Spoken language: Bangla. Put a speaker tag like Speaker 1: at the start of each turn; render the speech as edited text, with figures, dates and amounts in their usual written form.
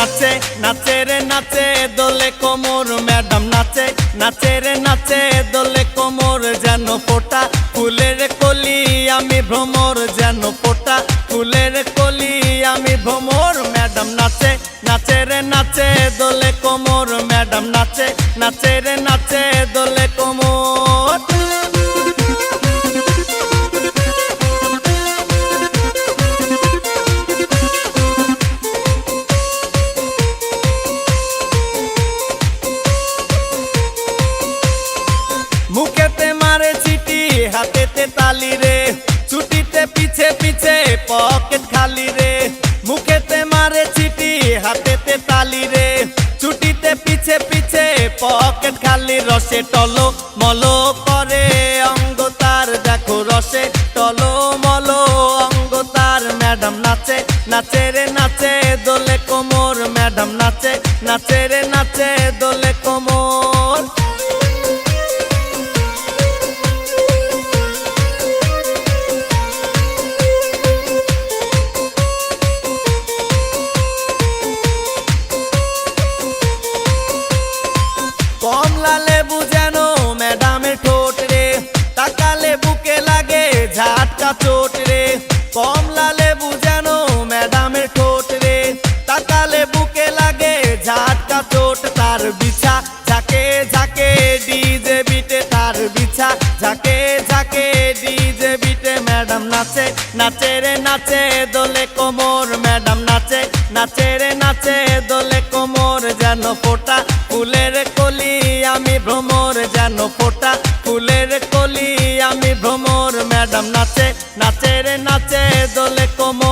Speaker 1: নাচে নাচে রে নাচে দোলে কোমর ম্যাডাম নাচে নাচে রে নাচে দোলে কোমর যেন ফোটা ফুলের কলি আমি ভ্রমর যেন ফোটা ফুলের কলি আমি ভ্রমর ম্যাডাম নাচে নাচে রে নাচে দোলে কোমর ম্যাডাম নাচে নাচে রে নাচে দোলে কোমর। মুখেতে মারে চিঠি হাতেতে তালি রে ছুটিতে পিছে পিছে পকেট খালি রে মুখেতে মারে চিঠি হাতেতে তালি রে ছুটিতে পিছে পিছে পকেট খালি রসে টলো মলো করে অঙ্গ তার দেখো রসে টলো মলো অঙ্গ তার ম্যাডাম নাচে নাচে রে নাচে দোলে কোমর ম্যাডাম নাচে নাচে রে নাচে দোলে কোমর। কমলা লেবু যেন ম্যাডামের ঠোঁট রে তাকালে বুকে লাগে ঝাটকা চোট রে কমলা লেবু যেন ম্যাডামের ঠোঁট রে তাকালে বুকে লাগে ঝাটকা চোট তার বিছা ঝাঁকে ঝাঁকে ডিজে বিটে তার বিছা ঝাঁকে ঝাঁকে ডিজে বিটে ম্যাডাম নাচে নাচে রে নাচে দোলে কোমর ম্যাডাম নাচে নাচে রে নাচে দোলে কোমর যেন ফোটা ফুলের কলি আমি ভ্রমর যেন ফোটা ফুলের কলি আমি ভ্রমর ম্যাডাম নাচে নাচে রে নাচে দোলে কোমর।